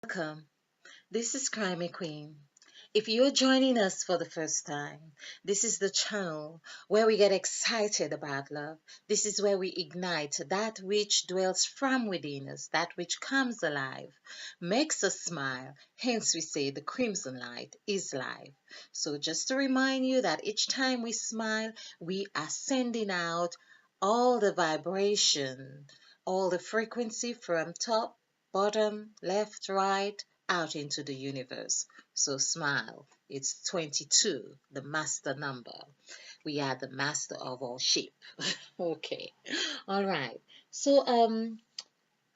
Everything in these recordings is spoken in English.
Welcome. This is Crimey Queen. If you're joining us for the first time, this is the channel where we get excited about love. This is where we ignite that which dwells from within us, that which comes alive, makes us smile. Hence, we say the crimson light is life. So, just to remind you that each time we smile, we are sending out all the vibration, all the frequency from top, bottom, left, right, out into the universe. So smile. It's 22, the master number. We are the master of all sheep. Okay. All right. So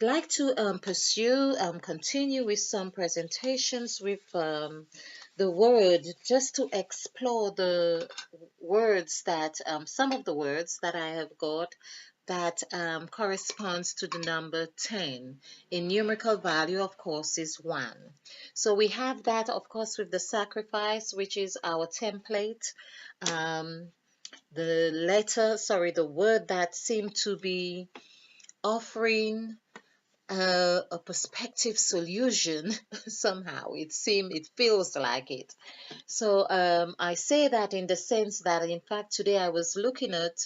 like to pursue continue with some presentations with the word, just to explore the words that some of the words that I have got that corresponds to the number 10. In numerical value, of course, is 1. So we have that, of course, with the sacrifice, which is our template. Um, the word that seemed to be offering a perspective solution. Somehow it feels like it. So I say that in the sense that, in fact, today I was looking at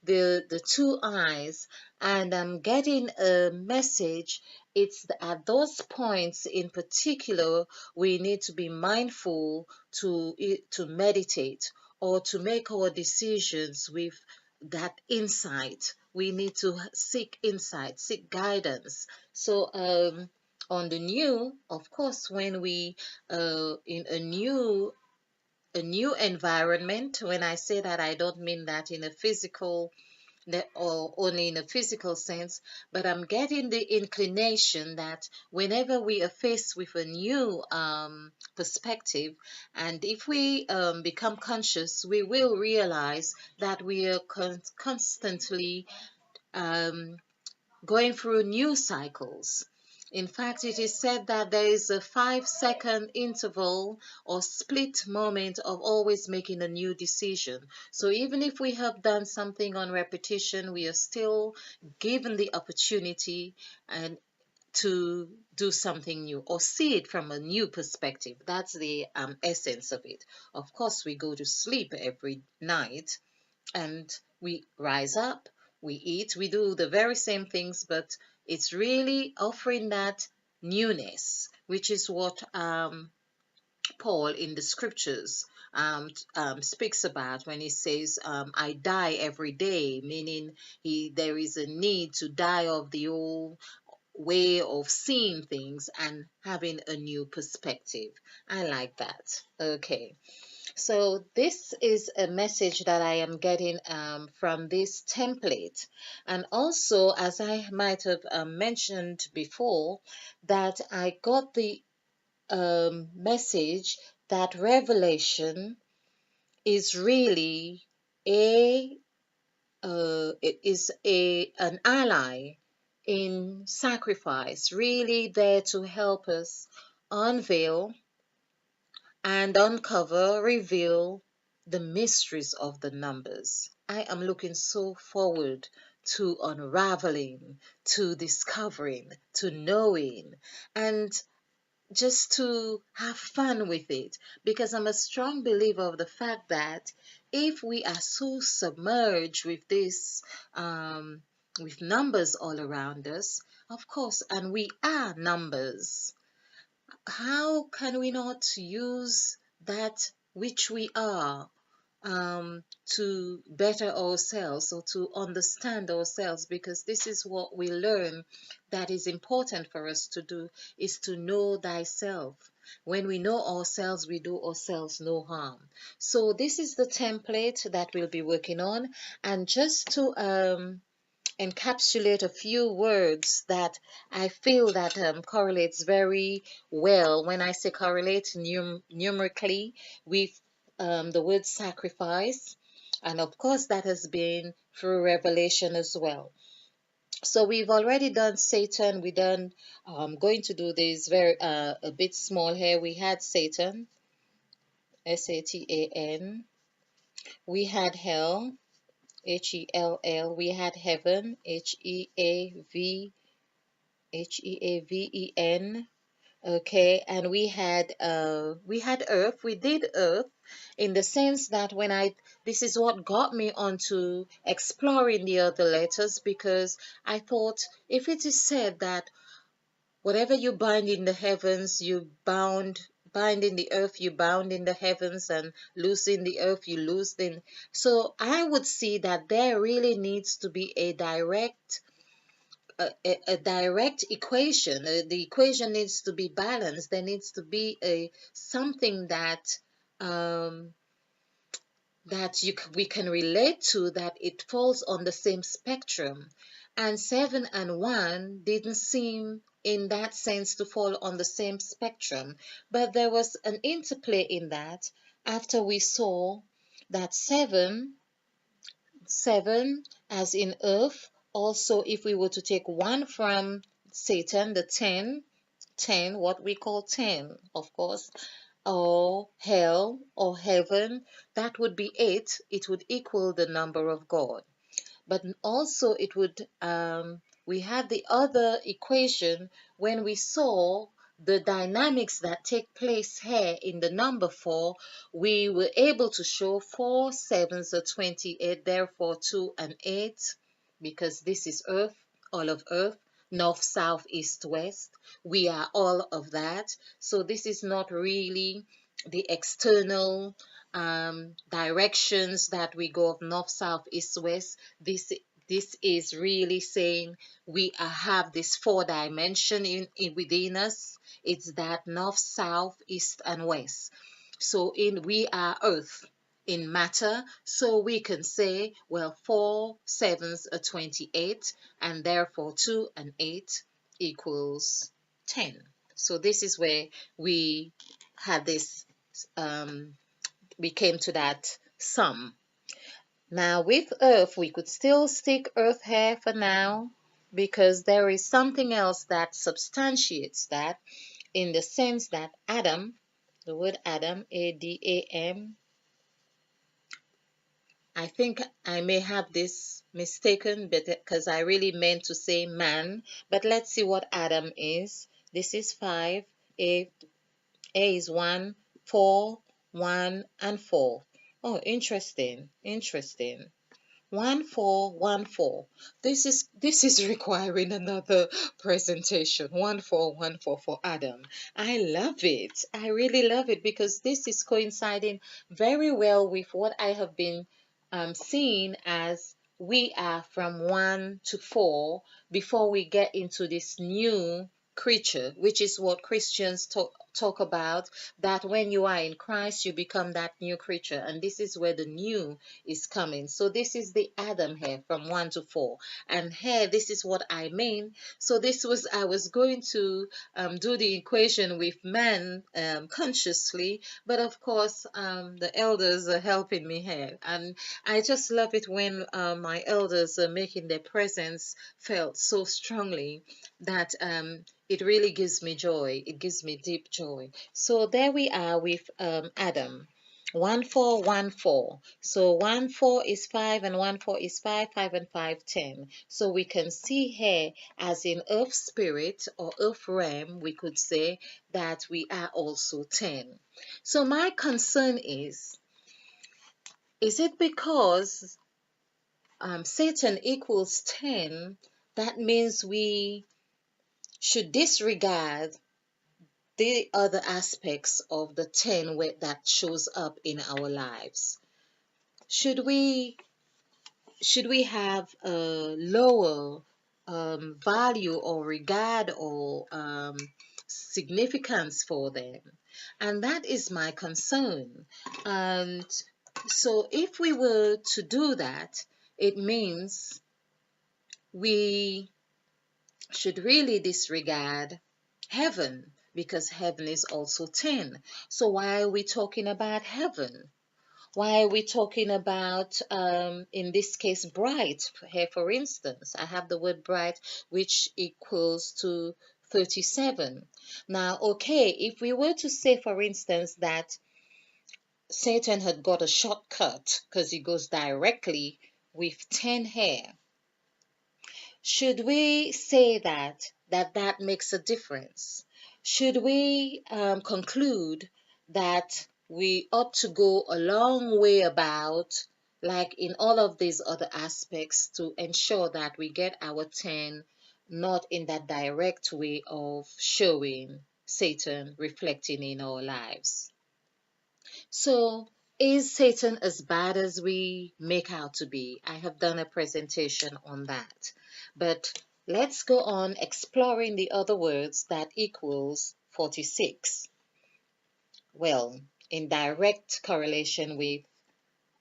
the two eyes, and I'm getting a message. It's at those points in particular we need to be mindful to meditate or to make our decisions with that insight. We need to seek insight, seek guidance. So on the new, of course, when we in a new environment. When I say that, I don't mean that in a physical or only in a physical sense, but I'm getting the inclination that whenever we are faced with a new perspective, and if we become conscious, we will realize that we are constantly um, going through new cycles. In fact, it is said that there is a 5-second interval or split moment of always making a new decision. So even if we have done something on repetition, we are still given the opportunity and to do something new or see it from a new perspective. That's the essence of it. Of course, we go to sleep every night and we rise up, we eat, we do the very same things, but it's really offering that newness, which is what Paul in the scriptures speaks about when he says, I die every day, meaning there is a need to die of the old way of seeing things and having a new perspective. I like that. Okay. So this is a message that I am getting from this template. And also, as I might have mentioned before, that I got the message that revelation is really a it is an ally in sacrifice, really there to help us unveil and uncover, reveal the mysteries of the numbers. I am looking so forward to unraveling, to discovering, to knowing, and just to have fun with it, because I'm a strong believer of the fact that if we are so submerged with this, with numbers all around us, of course, and we are numbers, how can we not use that which we are to better ourselves or to understand ourselves? Because this is what we learn that is important for us to do, is to know thyself. When we know ourselves, we do ourselves no harm. So this is the template that we'll be working on. And just to encapsulate a few words that I feel that correlates very well. When I say correlate numerically with the word sacrifice, and of course that has been through revelation as well. So we've already done Satan. We done going to do this very a bit small here. We had Satan, Satan. We had hell, Hell. We had heaven, Heaven. Okay, and we had earth, we did earth, in the sense that when I this is what got me onto exploring the other letters, because I thought, if it is said that whatever you bind in the heavens, bind in the earth, you bound in the heavens, and loose in the earth, you loosed in. So I would see that there really needs to be a direct equation. The equation needs to be balanced. There needs to be a something um, that we can relate to, that it falls on the same spectrum. And 7 and 1 didn't seem in that sense to fall on the same spectrum, but there was an interplay in that after we saw that seven as in earth. Also, if we were to take one from Satan, the 10, what we call 10, of course, or hell or heaven, that would be 8. It would equal the number of God. But also it would we had the other equation when we saw the dynamics that take place here in the number 4. We were able to show 4 sevens are 28, therefore 2 and 8, because this is earth, all of earth, north, south, east, west. We are all of that. So this is not really the external directions that we go of north, south, east, west. This is really saying we have this 4 dimension in within us. It's that north, south, east, and west. So in we are earth in matter, so we can say, well, 4 sevens are 28, and therefore 2 and 8 equals 10. So this is where we had this um, we came to that sum. Now, with earth, we could still stick earth here for now, because there is something else that substantiates that, in the sense that Adam, the word Adam, Adam, I think I may have this mistaken, but because I really meant to say man, but let's see what Adam is. This is 5, A is 1, 4, 1, and 4. Oh, interesting, interesting. 1414. This is requiring another presentation. 1414 for Adam. I love it. I really love it, because this is coinciding very well with what I have been seeing as we are from 1 to 4 before we get into this new creature, which is what Christians talk about, that when you are in Christ, you become that new creature. And this is where the new is coming. So this is the Adam here from 1 to 4. And here, this is what I mean. So I was going to do the equation with man consciously, but of course, the elders are helping me here. And I just love it when my elders are making their presence felt so strongly that it really gives me joy. It gives me deep joy. So there we are with Adam. 1414. So 14 is 5 and 14 is 5, 5 and 5, 10. So we can see here, as in earth spirit or earth realm, we could say that we are also 10. So my concern is it because Satan equals 10, that means we should disregard the other aspects of the 10 that shows up in our lives? Should we have a lower value or regard or significance for them? And that is my concern. And so if we were to do that, it means we should really disregard heaven, because heaven is also 10. So why are we talking about heaven? Why are we talking about, in this case, bright? Here, for instance, I have the word bright, which equals to 37. Now, okay, if we were to say, for instance, that Satan had got a shortcut because he goes directly with 10 here, should we say that that makes a difference? Should we conclude that we ought to go a long way about, like in all of these other aspects, to ensure that we get our 10, not in that direct way of showing Satan reflecting in our lives? So, is Satan as bad as we make out to be? I have done a presentation on that. But let's go on exploring the other words that equals 46. Well, in direct correlation with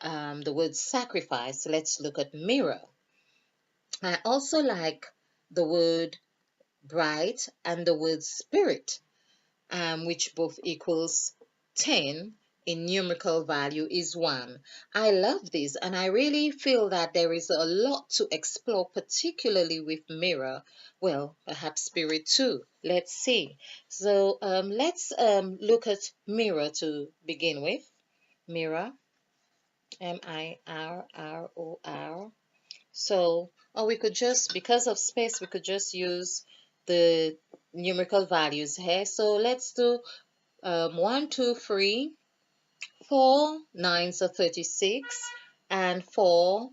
the word sacrifice, let's look at mirror. I also like the word bright and the word spirit, which both equals 10 in numerical value is 1. I love this, and I really feel that there is a lot to explore, particularly with mirror. Well, perhaps spirit too. Let's see. So let's look at mirror to begin with. Mirror, mirror. So, or we could just, because of space, we could just use the numerical values here. So let's do 1, 2, 3, 4 nines are 36, and 4,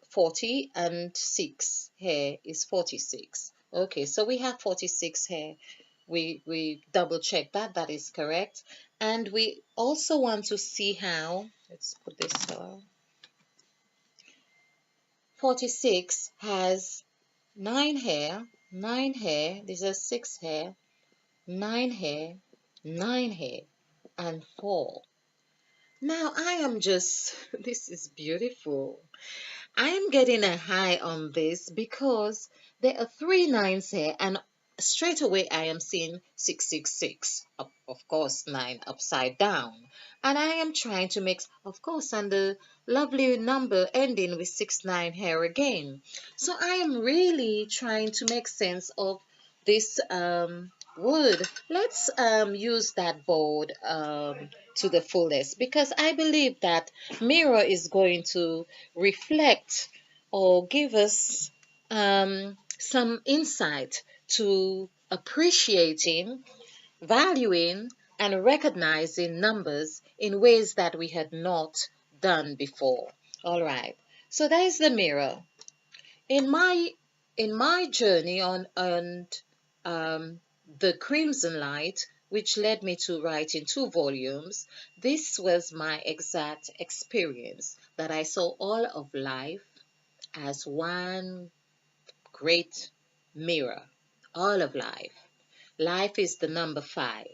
40, and 6 here is 46. Okay, so we have 46 here. We double check that, that is correct. And we also want to see how, let's put this 46 has 9 here, 9 here, these are 6 here, 9 here, 9 here, and 4. Now I am just, this is beautiful. I am getting a high on this because there are 3 9s here, and straight away I am seeing 666. Of course, 9 upside down. And I am trying to make, of course, and the lovely number ending with 69 here again. So I am really trying to make sense of this word. Let's use that board to the fullest, because I believe that mirror is going to reflect or give us some insight to appreciating, valuing, and recognizing numbers in ways that we had not done before. All right, so there's the mirror. In my journey on um, the Crimson Light, which led me to write in 2 volumes, this was my exact experience, that I saw all of life as one great mirror. All of life. Life is the number 5.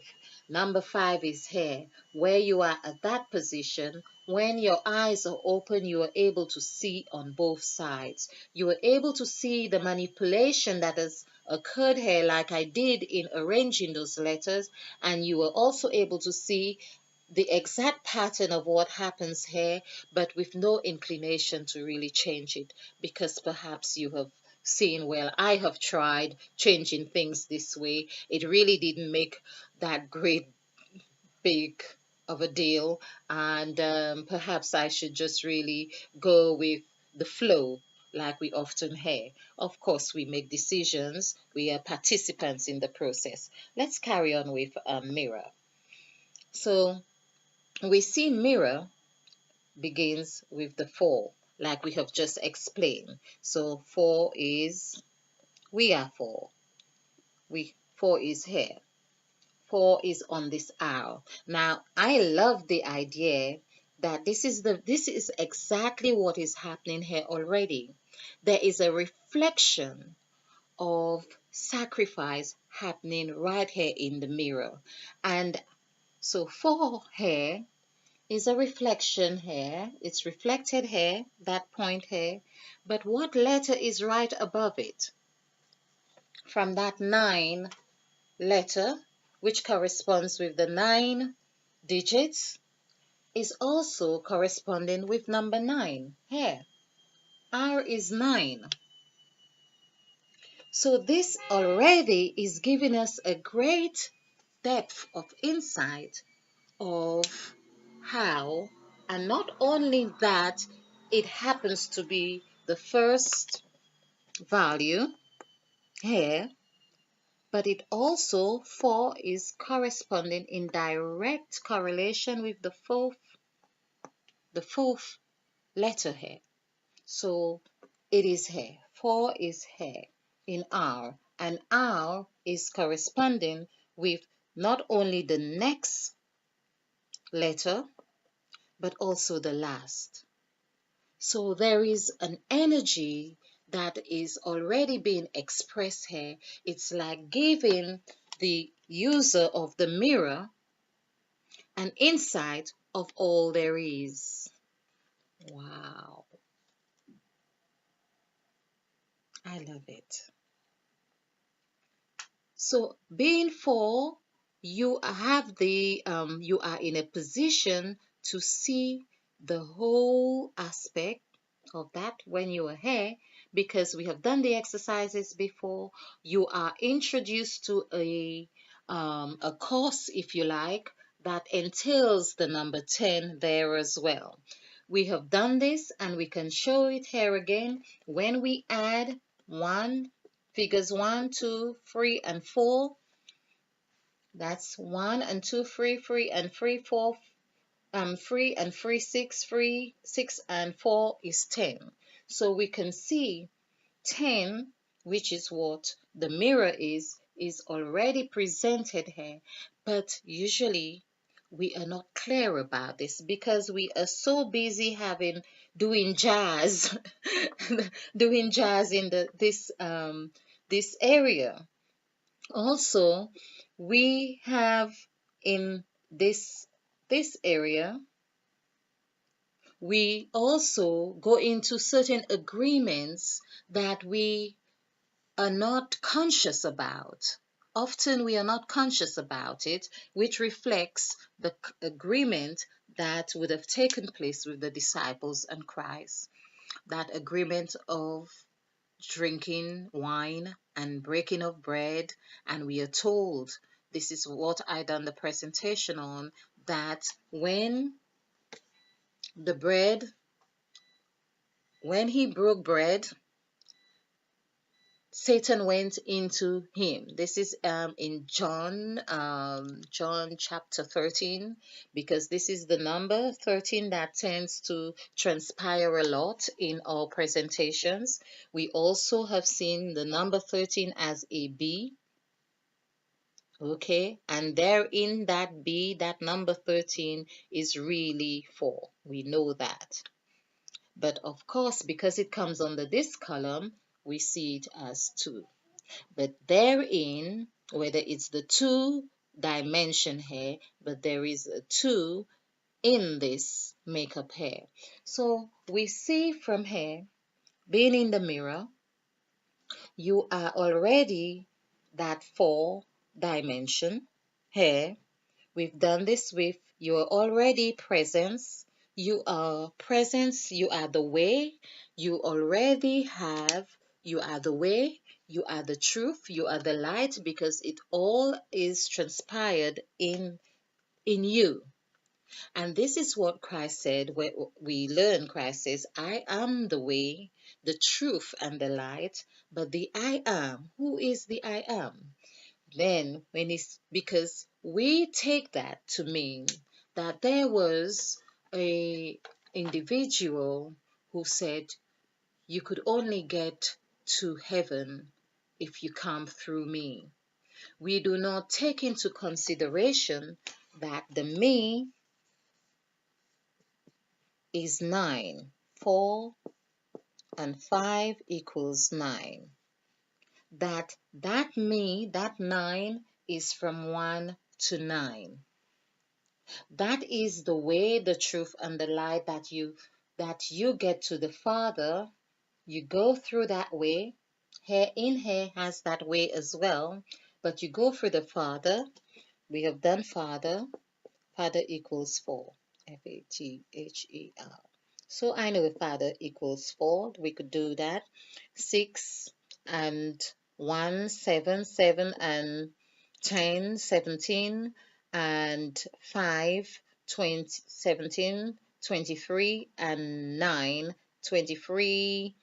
Number 5 is here, where you are at that position. When your eyes are open, you are able to see on both sides. You are able to see the manipulation that has occurred here, like I did in arranging those letters, and you are also able to see the exact pattern of what happens here, but with no inclination to really change it, because perhaps you have seen, well, I have tried changing things this way. It really didn't make that great big of a deal, and perhaps I should just really go with the flow, like we often hear. Of course, we make decisions, we are participants in the process. Let's carry on with mirror. So we see mirror begins with the 4, like we have just explained. So 4 is, we are 4. 4 is here. 4 is on this arrow. Now, I love the idea that this is exactly what is happening here already. There is a reflection of sacrifice happening right here in the mirror. And so 4 here is a reflection here. It's reflected here, that point here. But what letter is right above it? From that 9 letter, which corresponds with the 9 digits, is also corresponding with number 9 here. R is 9. So this already is giving us a great depth of insight of how, and not only that, it happens to be the first value hair, but it also 4 is corresponding in direct correlation with the fourth letter hair. So it is hair. 4 is hair in R, and R is corresponding with not only the next letter but also the last. So there is an energy that is already being expressed here. It's like giving the user of the mirror an insight of all there is. Wow, I love it. So being 4, you are in a position to see the whole aspect of that when you are here, because we have done the exercises before. You are introduced to a course, if you like, that entails the number 10 there as well. We have done this and we can show it here again when we add 1, figures 1, 2, 3, and 4. That's 1 and 2, 3, 3 and 3, 4, 3 and 3, 6, 3, 6 and 4 is 10. So we can see 10, which is what the mirror is already presented here. But usually we are not clear about this because we are so busy doing jazz, doing jazz in this area. Also, we have in this area, we also go into certain agreements that we are not conscious about. Often we are not conscious about it, which reflects the agreement that would have taken place with the disciples and Christ. That agreement of drinking wine and breaking of bread, and we are told, this is what I done the presentation on, that the bread when he broke bread, Satan went into him. This is in John chapter 13, because this is the number 13 that tends to transpire a lot in our presentations. We also have seen the number 13 as a B. Okay, and there in that B, that number 13 is really 4. We know that. But of course, because it comes under this column, we see it as 2. But therein, whether it's the 2 dimension here, but there is a 2 in this makeup here. So we see from here, being in the mirror, you are already that 4 dimension here. We've done this with your already presence. You are presence, you are the way, you already have, you are the way, you are the truth, you are the light, because it all is transpired in you. And this is what Christ said, where we learn Christ says, I am the way, the truth, and the light, but the I am, who is the I am? Then when it's because we take that to mean that there was a individual who said you could only get to heaven if you come through me. We do not take into consideration that the me is 9. 4 and 5 equals 9. That me, that 9 is from 1 to 9. That is the way, the truth, and the light that you get to the Father. You go through that way. Here in here has that way as well, but you go through the Father. We have done Father. Father equals 4. Father. So I know Father equals 4. We could do that. 6 and 1, 7, 7 and 10, 17, and 5, 20, 17, 23, and 9, 23,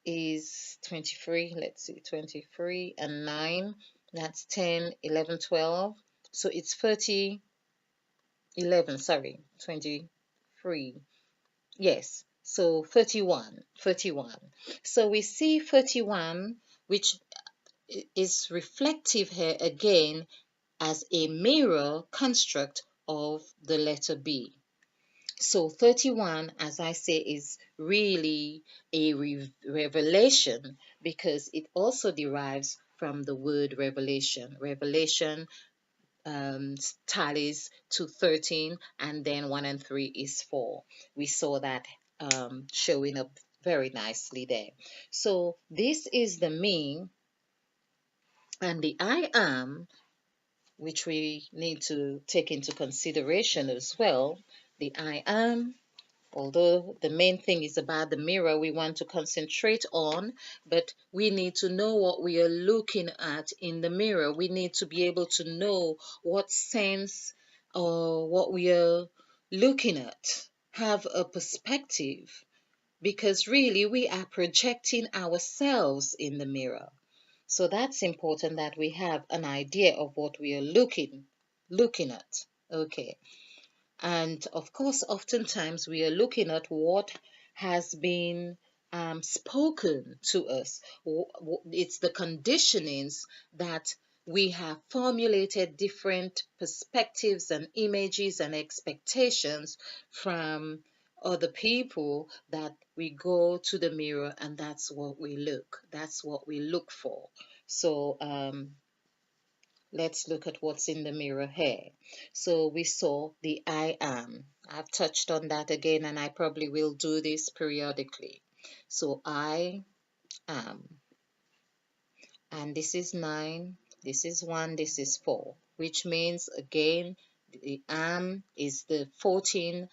is 23. Let's see, 23 and 9. That's 10, 11, 12. So it's 30, 11, sorry, 23. Yes, so 31, 31. So we see 31, which is reflective here again as a mirror construct of the letter B. So 31, as I say, is really a revelation because it also derives from the word revelation. Revelation tallies to 13, and then 1 and 3 is 4. We saw that showing up very nicely there. So this is the me, and the I am, which we need to take into consideration as well. The I am, although the main thing is about the mirror we want to concentrate on, but we need to know what we are looking at in the mirror. We need to be able to know what sense or what we are looking at, have a perspective, because really we are projecting ourselves in the mirror. So that's important that we have an idea of what we are looking at. Okay. And of course, oftentimes we are looking at what has been spoken to us. It's the conditionings that we have formulated different perspectives and images and expectations from other people that we go to the mirror and that's what we look for. So let's look at what's in the mirror here. So we saw the I am. I've touched on that again, and I probably will do this periodically. So I am. And this is 9, this is 1, this is 4, which means again the is the 14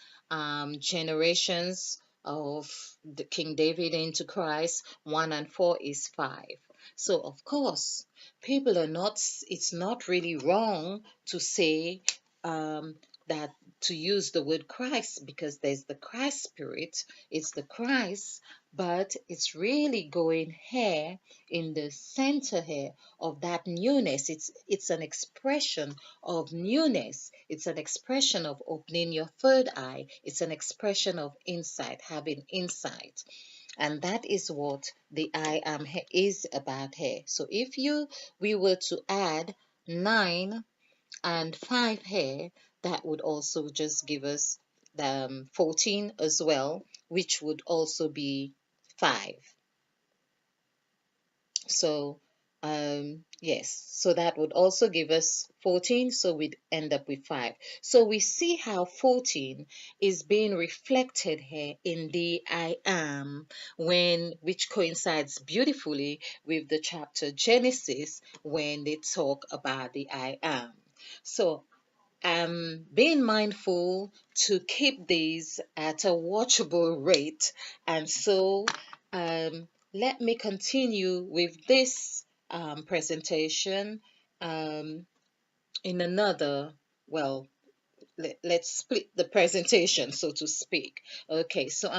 generations of the King David into Christ. 1 and 4 is 5. So of course people are not, it's not really wrong to say um, that, to use the word Christ, because there's the Christ spirit, it's the Christ, but it's really going here in the center here of that newness. It's an expression of newness. It's an expression of opening your third eye. It's an expression of insight, having insight. And that is what the I am is about here. So if we were to add 9 and 5 here, that would also just give us the 14 as well, which would also be 5. So, yes, so that would also give us 14, so we'd end up with 5. So we see how 14 is being reflected here in the I am, which coincides beautifully with the chapter Genesis when they talk about the I am. So being mindful to keep these at a watchable rate. And so let me continue with this presentation um, in another, well, let's split the presentation, so to speak. Okay, so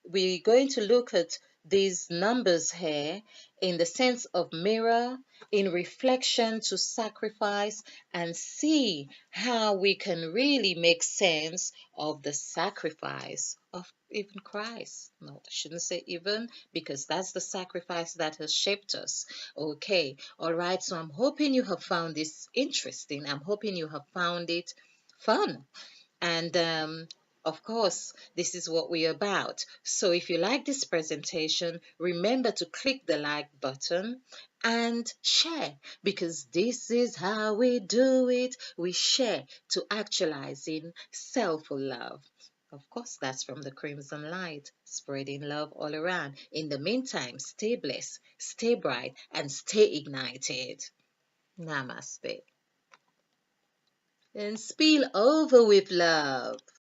we're going to look at these numbers here in the sense of mirror, in reflection to sacrifice, and see how we can really make sense of the sacrifice of even Christ. No, I shouldn't say even, because that's the sacrifice that has shaped us. Okay, all right. So I'm hoping you have found this interesting. I'm hoping you have found it fun. And of course, this is what we're about. So if you like this presentation, remember to click the like button and share, because this is how we do it. We share to actualizing self-love. Of course, that's from the Crimson Light, spreading love all around. In the meantime, stay blessed, stay bright, and stay ignited. Namaste. And spill over with love.